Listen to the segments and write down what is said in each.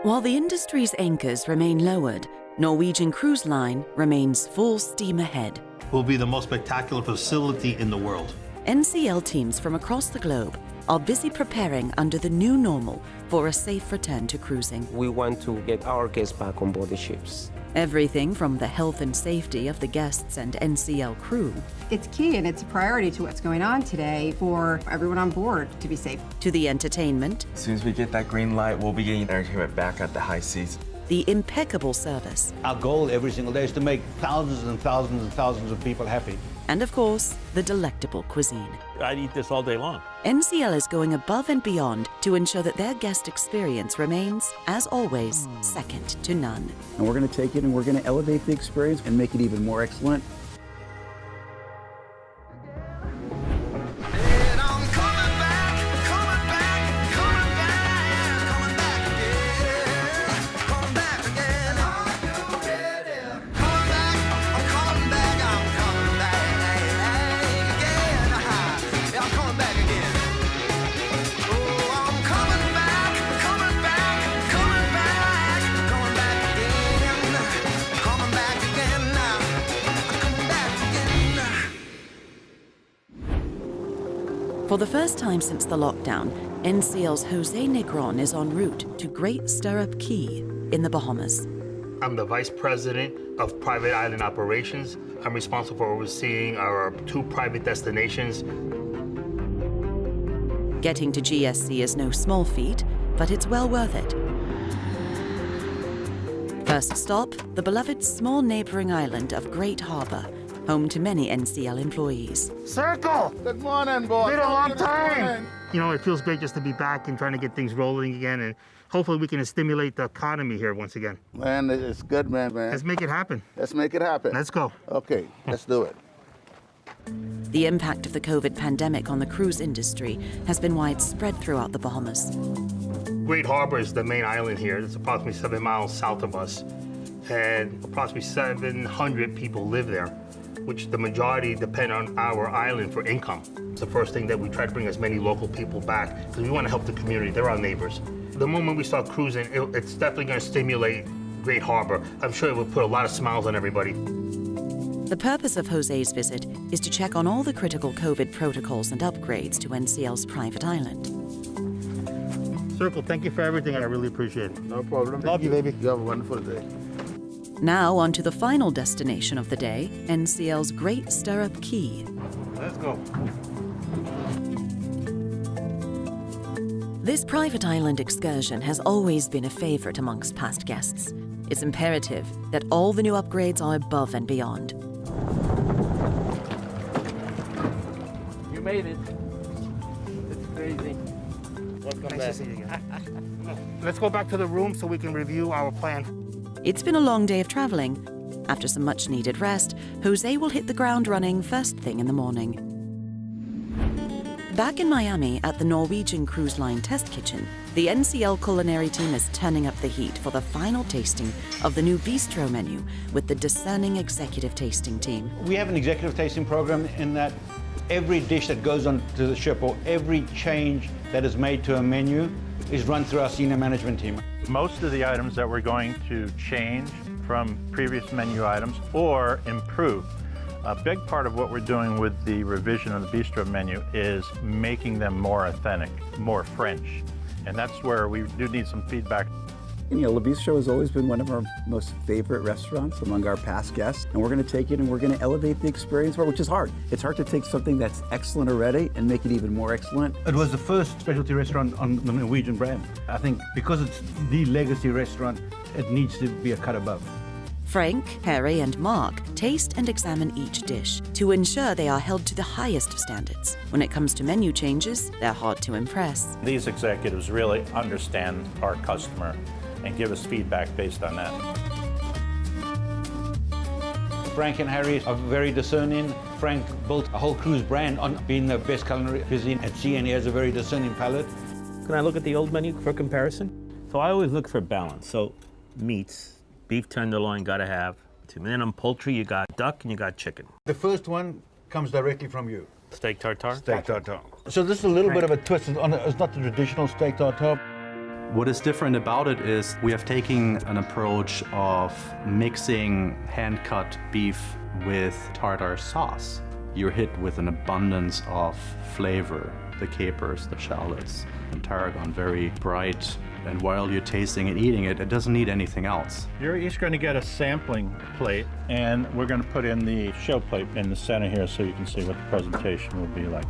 While the industry's anchors remain lowered, Norwegian Cruise Line remains full steam ahead. Will be the most spectacular facility in the world. NCL teams from across the globe are busy preparing under the new normal for a safe return to cruising. We want to get our guests back on board the ships. Everything from the health and safety of the guests and NCL crew. It's key and it's a priority to what's going on today for everyone on board to be safe. To the entertainment. As soon as we get that green light, we'll be getting entertainment back at the high seas. The impeccable service. Our goal every single day is to make thousands and thousands and thousands of people happy. And of course, the delectable cuisine. I'd eat this all day long. NCL is going above and beyond to ensure that their guest experience remains, as always, second to none. And we're going to take it and we're going to elevate the experience and make it even more excellent. For the first time since the lockdown, NCL's Jose Negron is en route to Great Stirrup Cay in the Bahamas. I'm the Vice President of Private Island Operations. I'm responsible for overseeing our 2 private destinations. Getting to GSC is no small feat, but it's well worth it. First stop, the beloved small neighboring island of Great Harbor, home to many NCL employees. Circle! Good morning, boss. Been a long time! You know, it feels great just to be back and trying to get things rolling again, and hopefully we can stimulate the economy here once again. Man, it's good, man. Let's make it happen. Let's make it happen. Let's go. Okay, let's do it. The impact of the COVID pandemic on the cruise industry has been widespread throughout the Bahamas. Great Harbor is the main island here. It's approximately 7 miles south of us, and approximately 700 people live there, which the majority depend on our island for income. It's the first thing that we try to bring as many local people back, because we want to help the community. They're our neighbors. The moment we start cruising, it's definitely going to stimulate Great Harbor. I'm sure it will put a lot of smiles on everybody. The purpose of Jose's visit is to check on all the critical COVID protocols and upgrades to NCL's private island. Circle, thank you for everything. I really appreciate it. No problem. Love you, baby. You have a wonderful day. Now on to the final destination of the day, NCL's Great Stirrup Cay. Let's go. This private island excursion has always been a favorite amongst past guests. It's imperative that all the new upgrades are above and beyond. You made it. It's crazy. Welcome Nice to see you again. Let's go back to the room so we can review our plan. It's been a long day of traveling. After some much-needed rest, Jose will hit the ground running first thing in the morning. Back in Miami at the Norwegian Cruise Line Test Kitchen, the NCL culinary team is turning up the heat for the final tasting of the new bistro menu with the discerning executive tasting team. We have an executive tasting program in that every dish that goes onto the ship or every change that is made to a menu is run through our senior management team. Most of the items that we're going to change from previous menu items or improve. A big part of what we're doing with the revision of the bistro menu is making them more authentic, more French. And that's where we do need some feedback. You know, Le Bistro has always been one of our most favorite restaurants among our past guests, and we're going to take it and we're going to elevate the experience, which is hard. It's hard to take something that's excellent already and make it even more excellent. It was the first specialty restaurant on the Norwegian brand. I think because it's the legacy restaurant, it needs to be a cut above. Frank, Harry, and Mark taste and examine each dish to ensure they are held to the highest standards. When it comes to menu changes, they're hard to impress. These executives really understand our customer and give us feedback based on that. Frank and Harry are very discerning. Frank built a whole cruise brand on being the best culinary cuisine at sea, and he has a very discerning palate. Can I look at the old menu for comparison? So I always look for balance. So meats, beef tenderloin, gotta have. To minimum poultry, you got duck and you got chicken. The first one comes directly from you. Steak tartare? Steak tartare. So this is a little bit of a twist. It's not the traditional steak tartare. What is different about it is we have taken an approach of mixing hand-cut beef with tartar sauce. You're hit with an abundance of flavor. The capers, the shallots, and tarragon, very bright. And while you're tasting and eating it, it doesn't need anything else. You're each going to get a sampling plate, and we're going to put in the show plate in the center here so you can see what the presentation will be like.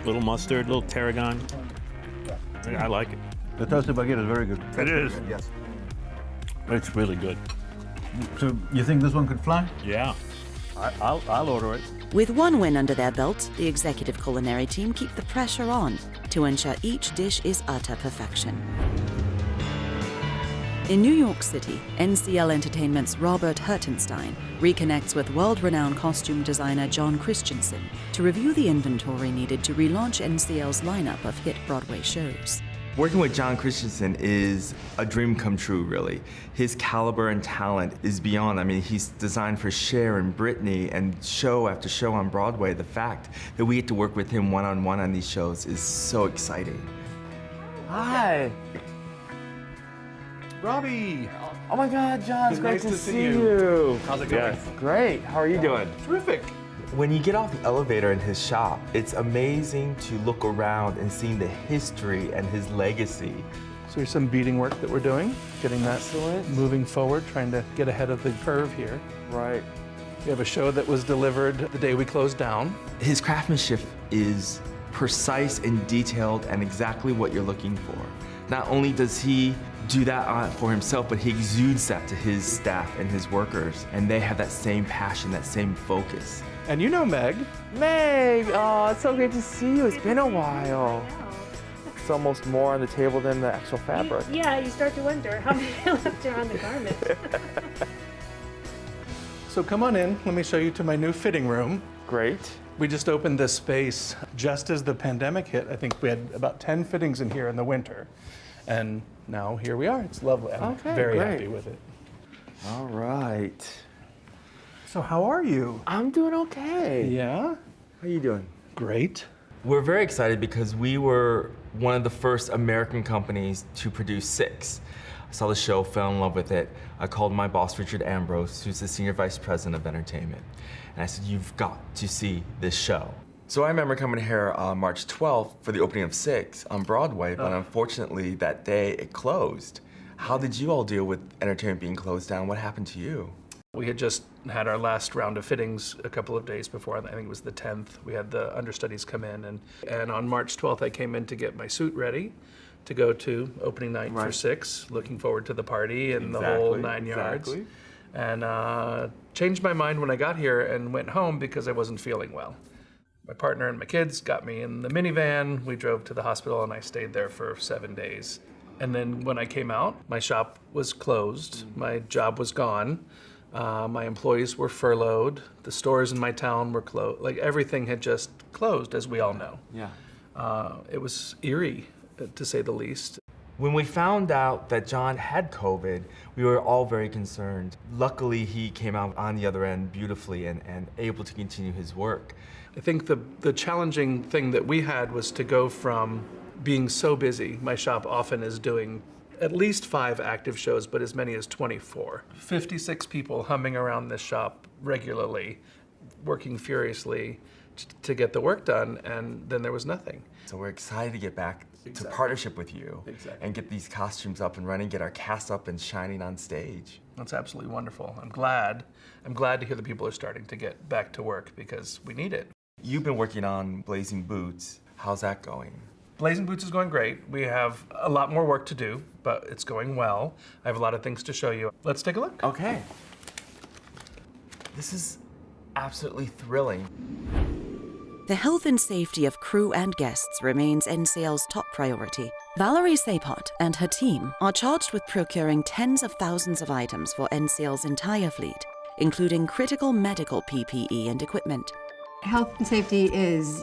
Little mustard, little tarragon. I like it. The toasted baguette is very good. It is. Yes. It's really good. So you think this one could fly? Yeah. I'll order it. With one win under their belt, the executive culinary team keep the pressure on to ensure each dish is utter perfection. In New York City, NCL Entertainment's Robert Hertenstein reconnects with world-renowned costume designer John Christensen to review the inventory needed to relaunch NCL's lineup of hit Broadway shows. Working with John Christensen is a dream come true, really. His caliber and talent is beyond. I mean, he's designed for Cher and Britney and show after show on Broadway. The fact that we get to work with him one-on-one on these shows is so exciting. Hi. Robbie! Oh my God, John, it's great to see you. How's it going? Yes, great. How are you doing? Terrific. When you get off the elevator in his shop, it's amazing to look around and seeing the history and his legacy. So here's some beading work that we're doing, getting that moving forward, trying to get ahead of the curve here. Right. We have a show that was delivered the day we closed down. His craftsmanship is precise and detailed and exactly what you're looking for. Not only does he do that for himself, but he exudes that to his staff and his workers, and they have that same passion, that same focus. And you know Meg. Meg, oh, it's so great to see you. It's been a while. It's almost more on the table than the actual fabric. Yeah, you start to wonder how many left are on the garment. So come on in, let me show you to my new fitting room. Great. We just opened this space just as the pandemic hit. I think we had about 10 fittings in here in the winter. And now here we are. It's lovely. I'm very happy with it. All right. So how are you? I'm doing okay. Yeah? How are you doing? Great. We're very excited because we were one of the first American companies to produce Six. I saw the show, fell in love with it. I called my boss, Richard Ambrose, who's the Senior Vice President of Entertainment. And I said, you've got to see this show. So I remember coming here on March 12th for the opening of Six on Broadway, but unfortunately that day it closed. How did you all deal with entertainment being closed down? What happened to you? We had just had our last round of fittings a couple of days before. I think it was the 10th. We had the understudies come in, and on March 12th I came in to get my suit ready to go to opening night for Six, looking forward to the party and the whole 9 yards. And changed my mind when I got here and went home because I wasn't feeling well. My partner and my kids got me in the minivan. We drove to the hospital and I stayed there for 7 days. And then when I came out, my shop was closed. My job was gone. My employees were furloughed. The stores in my town were closed. Like everything had just closed, as we all know. Yeah. It was eerie, to say the least. When we found out that John had COVID, we were all very concerned. Luckily, he came out on the other end beautifully and able to continue his work. I think the challenging thing that we had was to go from being so busy. My shop often is doing at least 5 active shows, but as many as 24. 56 people humming around this shop regularly, working furiously to get the work done, and then there was nothing. So we're excited to get back to partnership with you and get these costumes up and running, get our cast up and shining on stage. That's absolutely wonderful. I'm glad to hear that people are starting to get back to work because we need it. You've been working on Blazing Boots. How's that going? Blazing Boots is going great. We have a lot more work to do, but it's going well. I have a lot of things to show you. Let's take a look. Okay. This is absolutely thrilling. The health and safety of crew and guests remains NCL's top priority. Valerie Sapot and her team are charged with procuring tens of thousands of items for NCL's entire fleet, including critical medical PPE and equipment. Health and safety is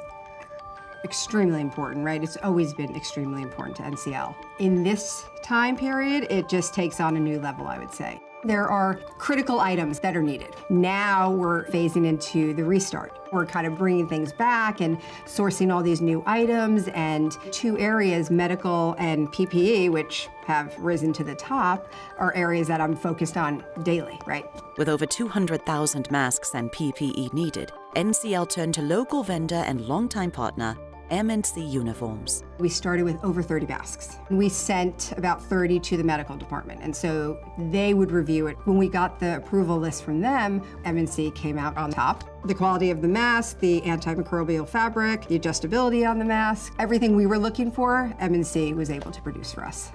extremely important, right? It's always been extremely important to NCL. In this time period, it just takes on a new level, I would say. There are critical items that are needed. Now we're phasing into the restart. We're kind of bringing things back and sourcing all these new items, and two areas, medical and PPE, which have risen to the top, are areas that I'm focused on daily, right? With over 200,000 masks and PPE needed, NCL turned to local vendor and longtime partner M&C Uniforms. We started with over 30 masks. We sent about 30 to the medical department, and so they would review it. When we got the approval list from them, M&C came out on top. The quality of the mask, the antimicrobial fabric, the adjustability on the mask, everything we were looking for, M&C was able to produce for us.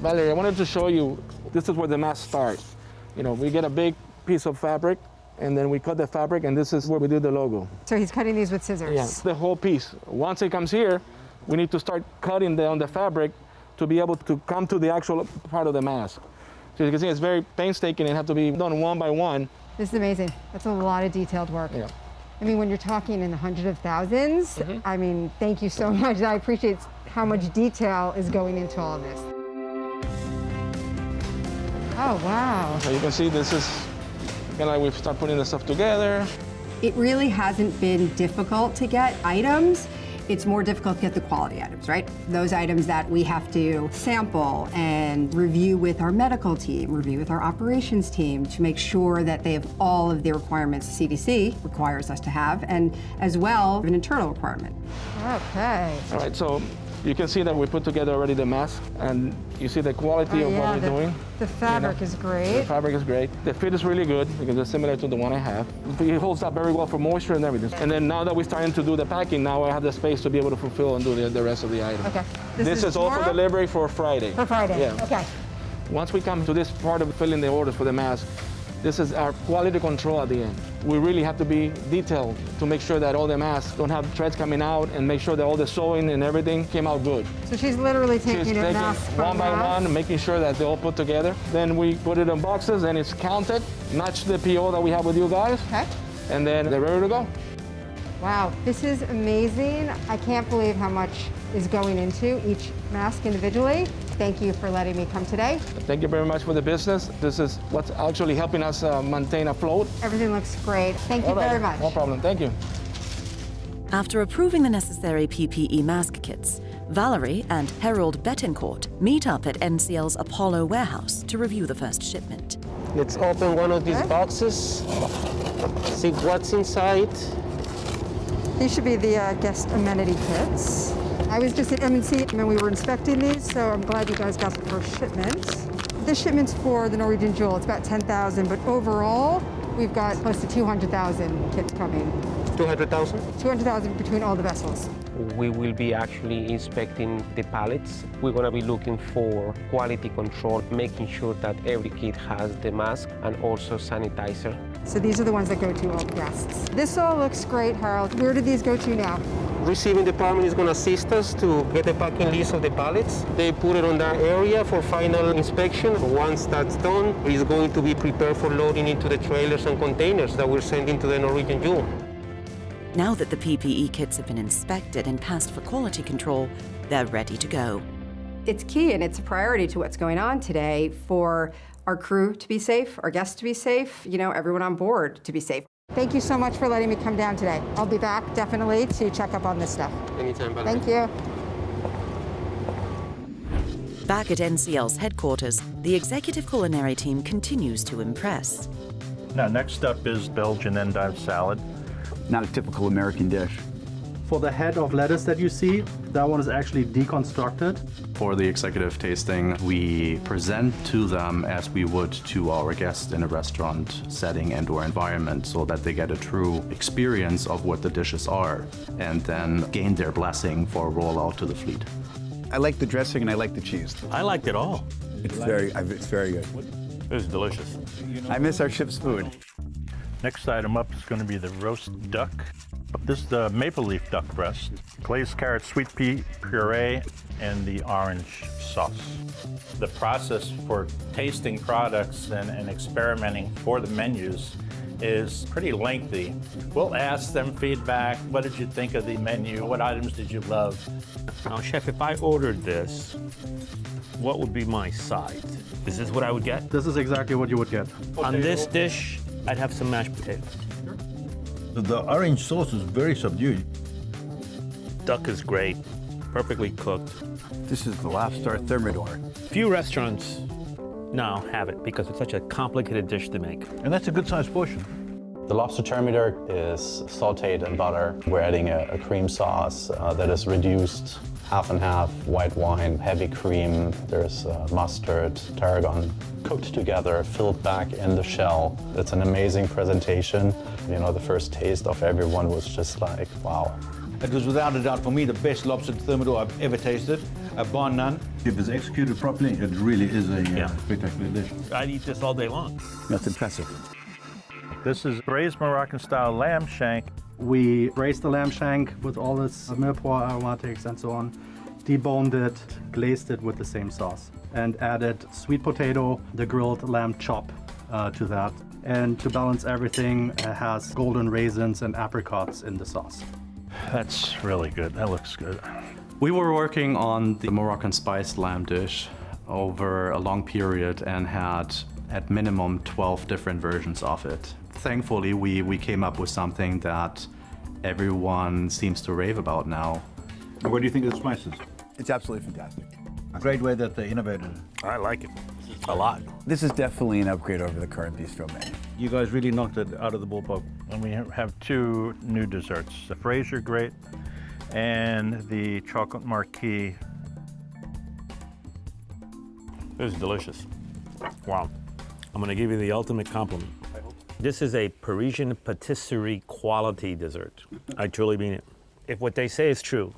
Valerie, I wanted to show you, this is where the mask starts. You know, we get a big piece of fabric, and then we cut the fabric, and this is where we do the logo. So he's cutting these with scissors? Yeah, the whole piece. Once it comes here, we need to start cutting down the fabric to be able to come to the actual part of the mask. So you can see it's very painstaking and have to be done one by one. This is amazing. That's a lot of detailed work. Yeah. I mean, when you're talking in the hundreds of thousands, I mean, thank you so much. I appreciate how much detail is going into all of this. Oh, wow. So you can see this is kind of like we start putting the stuff together. It really hasn't been difficult to get items. It's more difficult to get the quality items, right? Those items that we have to sample and review with our medical team, review with our operations team to make sure that they have all of the requirements CDC requires us to have, and as well, an internal requirement. Okay. All right, so you can see that we put together already the mask, and you see the quality of what we're doing. The fabric is great. The fabric is great. The fit is really good because it's similar to the one I have. It holds up very well for moisture and everything. And then now that we're starting to do the packing, now I have the space to be able to fulfill and do the rest of the item. Okay. This is all for delivery for Friday. For Friday, yeah. Okay. Once we come to this part of filling the orders for the mask, this is our quality control at the end. We really have to be detailed to make sure that all the masks don't have threads coming out and make sure that all the sewing and everything came out good. So she's literally taking it mask one by one, making sure that they all put together. Then we put it in boxes and it's counted, match the PO that we have with you guys. Okay. And then they're ready to go. Wow, this is amazing. I can't believe how much is going into each mask individually. Thank you for letting me come today. Thank you very much for the business. This is what's actually helping us maintain afloat. Everything looks great. Thank you very much. No problem. Thank you. After approving the necessary PPE mask kits, Valerie and Harold Betancourt meet up at NCL's Apollo warehouse to review the first shipment. Let's open one of these boxes, see what's inside. These should be the guest amenity kits. I was just at M&C when we were inspecting these, so I'm glad you guys got the first shipment. This shipment's for the Norwegian Jewel. It's about 10,000, but overall, we've got close to 200,000 kits coming. 200,000? 200,000 between all the vessels. We will be actually inspecting the pallets. We're going to be looking for quality control, making sure that every kit has the mask and also sanitizer. So these are the ones that go to all the guests. This all looks great, Harold. Where do these go to now? Receiving department is going to assist us to get the packing list of the pallets. They put it on that area for final inspection. Once that's done, it's going to be prepared for loading into the trailers and containers that we're sending to the Norwegian Jewel. Now that the PPE kits have been inspected and passed for quality control, they're ready to go. It's key and it's a priority to what's going on today for our crew to be safe, our guests to be safe, you know, everyone on board to be safe. Thank you so much for letting me come down today. I'll be back definitely to check up on this stuff. Anytime, Valerie. Thank you. Back at NCL's headquarters, the executive culinary team continues to impress. Now, next up is Belgian endive salad. Not a typical American dish. For the head of lettuce that you see, that one is actually deconstructed. For the executive tasting, we present to them as we would to our guests in a restaurant setting and or environment so that they get a true experience of what the dishes are and then gain their blessing for a rollout to the fleet. I like the dressing and I like the cheese. I liked it all. It's very good. It was delicious. I miss our ship's food. Next item up is going to be the roast duck. This is the maple leaf duck breast, glazed carrot sweet pea puree, and the orange sauce. The process for tasting products and experimenting for the menus is pretty lengthy. We'll ask them feedback. What did you think of the menu? What items did you love? Now, Chef, if I ordered this, what would be my side? Is this what I would get? This is exactly what you would get. On this dish, I'd have some mashed potatoes. The orange sauce is very subdued. Duck is great, perfectly cooked. This is the lobster thermidor. Few restaurants now have it because it's such a complicated dish to make. And that's a good sized portion. The lobster thermidor is sauteed in butter. We're adding a cream sauce that is reduced half and half, white wine, heavy cream. There's mustard, tarragon, cooked together, filled back in the shell. It's an amazing presentation. You know, the first taste of everyone was just like, wow. It was without a doubt for me the best lobster thermidor I've ever tasted, bar none. If it's executed properly, it really is a spectacular dish. I'd eat this all day long. That's impressive. This is braised Moroccan-style lamb shank. We braised the lamb shank with all its mirepoix aromatics and so on, deboned it, glazed it with the same sauce, and added sweet potato, the grilled lamb chop to that. And to balance everything, it has golden raisins and apricots in the sauce. That's really good. That looks good. We were working on the Moroccan spiced lamb dish over a long period and had at minimum 12 different versions of it. Thankfully, we came up with something that everyone seems to rave about now. And what do you think of the spices? It's absolutely fantastic. A great way that they innovated. I like it a lot. This is definitely an upgrade over the current bistro menu. You guys really knocked it out of the ballpark. And we have two new desserts, the Fraser Great and the Chocolate Marquis. This is delicious. Wow. I'm gonna give you the ultimate compliment. This is a Parisian patisserie quality dessert. I truly mean it. If what they say is true,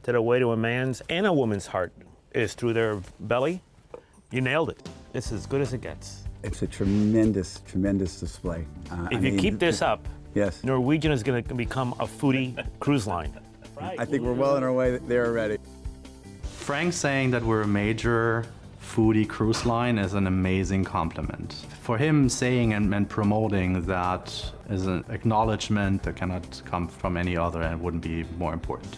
that a way to a man's and a woman's heart is through their belly, you nailed it. It's as good as it gets. It's a tremendous, tremendous display. If you keep this up, yes, Norwegian is gonna become a foodie cruise line. I think we're well on our way there already. Frank saying that we're a major foodie cruise line is an amazing compliment. For him saying and promoting that is an acknowledgement that cannot come from any other and wouldn't be more important.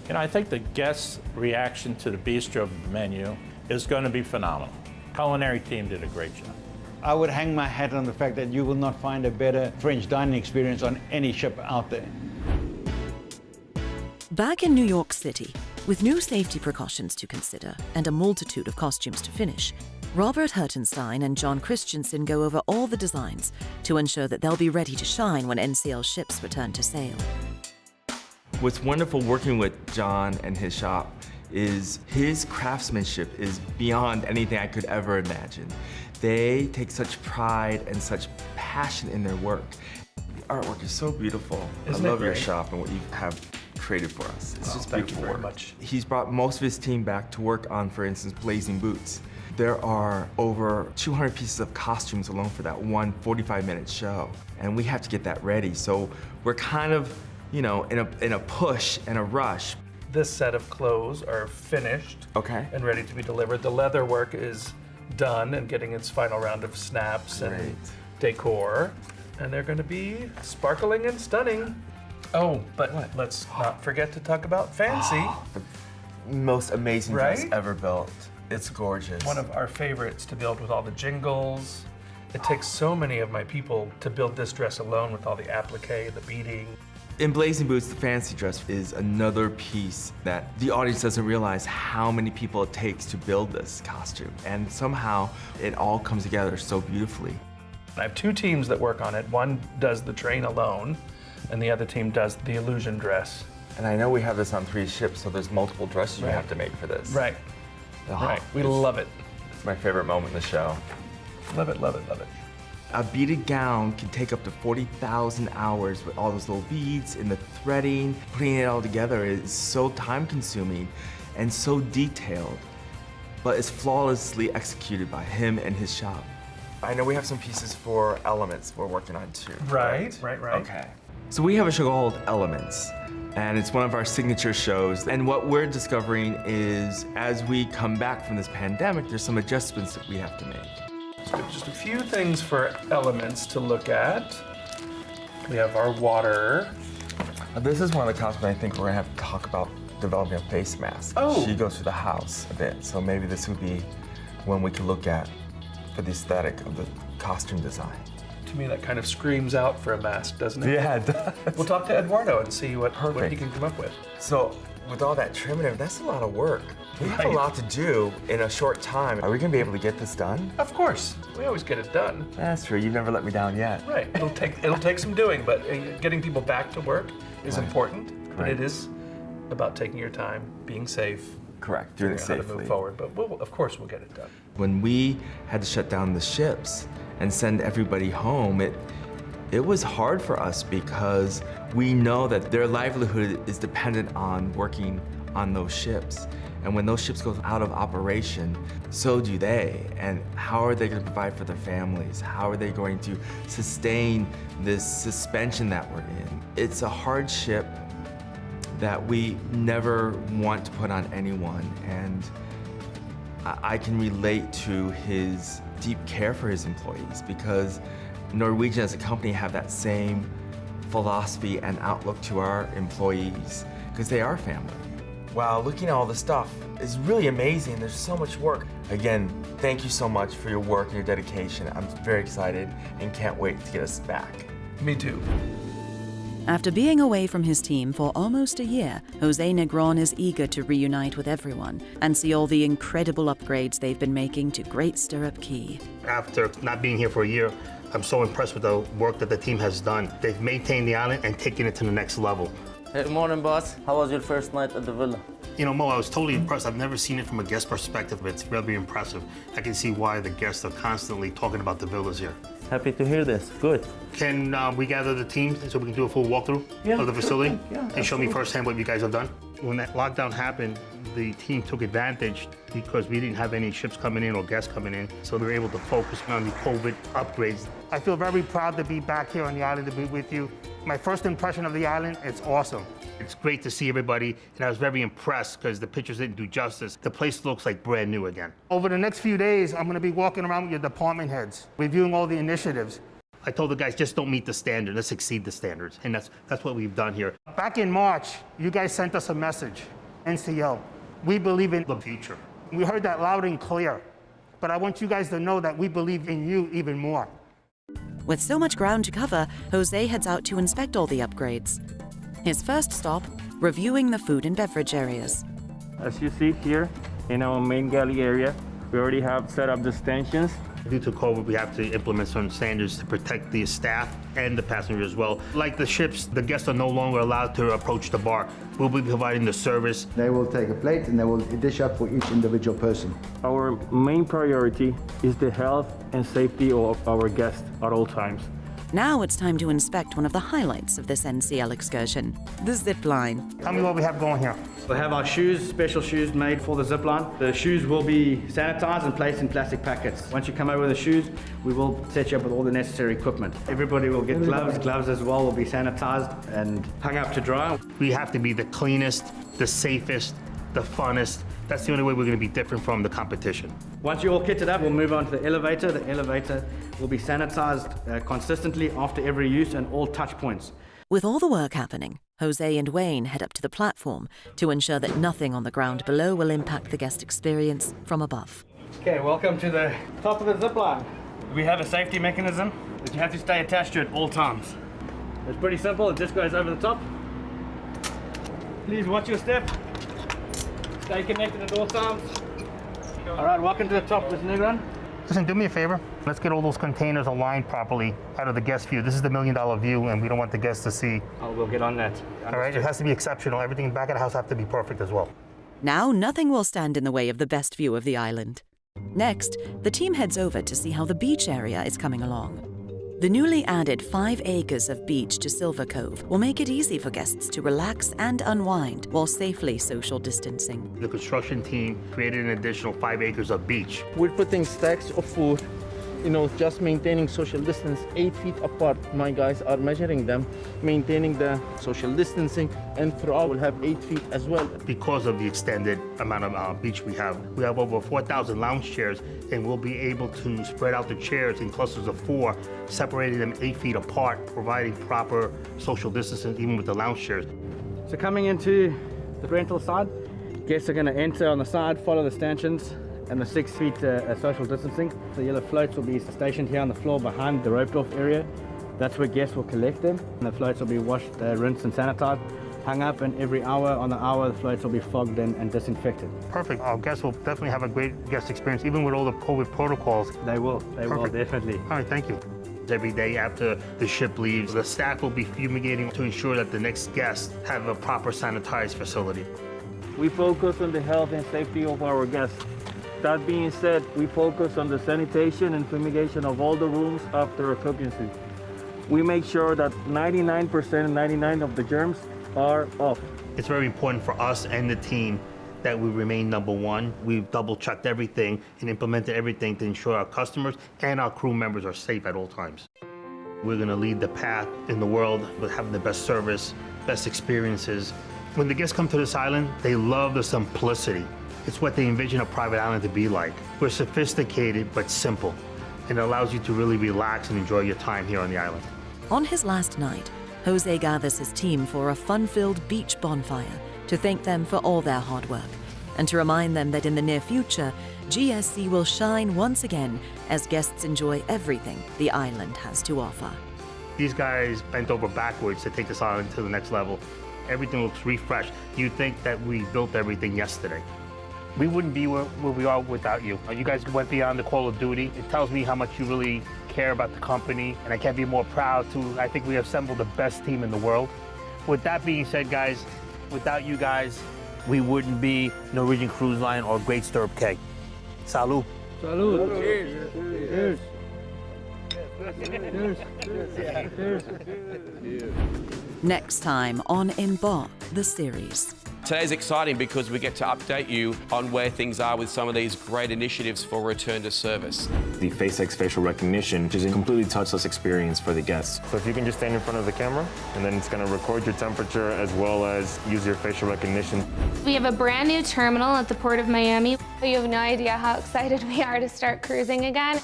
You know, I think the guests' reaction to the bistro menu is going to be phenomenal. Culinary team did a great job. I would hang my hat on the fact that you will not find a better French dining experience on any ship out there. Back in New York City, with new safety precautions to consider and a multitude of costumes to finish, Robert Hertenstein and John Christensen go over all the designs to ensure that they'll be ready to shine when NCL ships return to sail. What's wonderful working with John and his shop is his craftsmanship is beyond anything I could ever imagine. They take such pride and such passion in their work. The artwork is so beautiful. Isn't I love it your great? shop and what you have created for us. It's just thank beautiful you very work. much. He's brought most of his team back to work on, for instance, Blazing Boots. There are over 200 pieces of costumes alone for that one 45-minute show, and we have to get that ready. So we're kind of, you know, in a push and a rush. This set of clothes are finished and ready to be delivered. The leather work is done and getting its final round of snaps and decor. And they're going to be sparkling and stunning. Oh, but let's not forget to talk about fancy. The most amazing dress Right? ever built. It's gorgeous. One of our favorites to build with all the jingles. It takes so many of my people to build this dress alone with all the applique, the beading. In Blazing Boots, the fancy dress is another piece that the audience doesn't realize how many people it takes to build this costume. And somehow it all comes together so beautifully. I have two teams that work on it. One does the train alone, and the other team does the illusion dress. And I know we have this on 3 ships, so there's multiple dresses you have to make for this. Right. Oh, Right. We love it. It's my favorite moment in the show. Love it, love it, love it. A beaded gown can take up to 40,000 hours with all those little beads and the threading. Putting it all together is so time-consuming and so detailed, but it's flawlessly executed by him and his shop. I know we have some pieces for Elements we're working on too. Right. Okay. So we have a show called Elements, and it's one of our signature shows. And what we're discovering is, as we come back from this pandemic, there's some adjustments that we have to make. So just a few things for Elements to look at. We have our water. This is one of the costumes I think we're gonna have to talk about developing a face mask. Oh. She goes through the house a bit, so maybe this would be one we could look at for the aesthetic of the costume design. To me, that kind of screams out for a mask, doesn't it? Yeah, it does. We'll talk to Eduardo and see what he can come up with. So with all that trim and everything, that's a lot of work. We have a Right. lot to do in a short time. Are we gonna be able to get this done? Of course, we always get it done. That's true, you've never let me down yet. Right, it'll take some doing, but getting people back to work is Right. important. But Right. it is about taking your time, being safe. Correct, doing it figuring out how to safely. move forward, but of course we'll get it done. When we had to shut down the ships and send everybody home, it was hard for us because we know that their livelihood is dependent on working on those ships. And when those ships go out of operation, so do they. And how are they going to provide for their families? How are they going to sustain this suspension that we're in? It's a hardship that we never want to put on anyone. And I can relate to his deep care for his employees because Norwegian as a company have that same philosophy and outlook to our employees because they are family. Wow, looking at all this stuff is really amazing. There's so much work. Again, thank you so much for your work and your dedication. I'm very excited and can't wait to get us back. Me too. After being away from his team for almost a year, Jose Negron is eager to reunite with everyone and see all the incredible upgrades they've been making to Great Stirrup Cay. After not being here for a year, I'm so impressed with the work that the team has done. They've maintained the island and taken it to the next level. Hey, morning, boss. How was your first night at the villa? You know, Mo, I was totally impressed. I've never seen it from a guest perspective, but it's really impressive. I can see why the guests are constantly talking about the villas here. Happy to hear this. Good. Can we gather the team so we can do a full walkthrough of the facility and show me firsthand what you guys have done? When that lockdown happened, the team took advantage because we didn't have any ships coming in or guests coming in, so we were able to focus on the COVID upgrades. I feel very proud to be back here on the island to be with you. My first impression of the island, it's awesome. It's great to see everybody, and I was very impressed because the pictures didn't do justice. The place looks like brand new again. Over the next few days, I'm gonna be walking around with your department heads, reviewing all the initiatives. I told the guys, just don't meet the standard, let's exceed the standards, and that's what we've done here. Back in March, you guys sent us a message, NCL. We believe in the future. We heard that loud and clear, but I want you guys to know that we believe in you even more. With so much ground to cover, Jose heads out to inspect all the upgrades. His first stop, reviewing the food and beverage areas. As you see here, in our main galley area, we already have set up the stanchions. Due to COVID, we have to implement certain standards to protect the staff and the passengers as well. Like the ships, the guests are no longer allowed to approach the bar. We'll be providing the service. They will take a plate and they will dish up for each individual person. Our main priority is the health and safety of our guests at all times. Now it's time to inspect one of the highlights of this NCL excursion, the zip line. Tell me what we have going here. We'll have our shoes, special shoes made for the zip line. The shoes will be sanitized and placed in plastic packets. Once you come over with the shoes, we will set you up with all the necessary equipment. Everybody will get gloves. Gloves as well will be sanitized and hung up to dry. We have to be the cleanest, the safest, the funnest. That's the only way we're going to be different from the competition. Once you're all kitted up, we'll move on to the elevator. The elevator will be sanitized consistently after every use and all touch points. With all the work happening, Jose and Wayne head up to the platform to ensure that nothing on the ground below will impact the guest experience from above. Okay, welcome to the top of the zip line. We have a safety mechanism that you have to stay attached to at all times. It's pretty simple, it just goes over the top. Please watch your step. Stay connected at all times. All right, welcome to the top of this new run. Listen, do me a favor. Let's get all those containers aligned properly out of the guest view. This is the $1 million view, and we don't want the guests to see. Oh, we'll get on that. All right, it has to be exceptional. Everything in the back of the house has to be perfect as well. Now, nothing will stand in the way of the best view of the island. Next, the team heads over to see how the beach area is coming along. The newly added 5 acres of beach to Silver Cove will make it easy for guests to relax and unwind while safely social distancing. The construction team created an additional 5 acres of beach. We're putting stacks of food just maintaining social distance 8 feet apart. My guys are measuring them, maintaining the social distancing, and throughout we'll have 8 feet as well. Because of the extended amount of beach we have over 4,000 lounge chairs, and we'll be able to spread out the chairs in clusters of 4, separating them 8 feet apart, providing proper social distancing even with the lounge chairs. So coming into the rental side, guests are going to enter on the side, follow the stanchions, and the 6 feet social distancing. The yellow floats will be stationed here on the floor behind the roped off area. That's where guests will collect them. And the floats will be washed, rinsed and sanitized, hung up, and every hour on the hour the floats will be fogged and disinfected. Perfect. Our guests will definitely have a great guest experience, even with all the COVID protocols. They will definitely. All right, thank you. Every day after the ship leaves, the staff will be fumigating to ensure that the next guests have a proper sanitized facility. We focus on the health and safety of our guests. That being said, we focus on the sanitation and fumigation of all the rooms after occupancy. We make sure that 99% of the germs are off. It's very important for us and the team that we remain number one. We've double-checked everything and implemented everything to ensure our customers and our crew members are safe at all times. We're gonna lead the path in the world with having the best service, best experiences. When the guests come to this island, they love the simplicity. It's what they envision a private island to be like. We're sophisticated but simple, and it allows you to really relax and enjoy your time here on the island. On his last night, Jose gathers his team for a fun-filled beach bonfire to thank them for all their hard work and to remind them that in the near future, GSC will shine once again as guests enjoy everything the island has to offer. These guys bent over backwards to take this island to the next level. Everything looks refreshed. You'd think that we built everything yesterday. We wouldn't be where we are without you. You guys went beyond the call of duty. It tells me how much you really care about the company, and I can't be more proud I think we assembled the best team in the world. With that being said, guys, without you guys, we wouldn't be Norwegian Cruise Line or Great Stirrup Cay. Salud. Salud. Cheers. Cheers. Next time on EMBARK, the series. Today's exciting because we get to update you on where things are with some of these great initiatives for return to service. The FaceX facial recognition is a completely touchless experience for the guests. So if you can just stand in front of the camera, and then it's going to record your temperature as well as use your facial recognition. We have a brand new terminal at the Port of Miami. You have no idea how excited we are to start cruising again.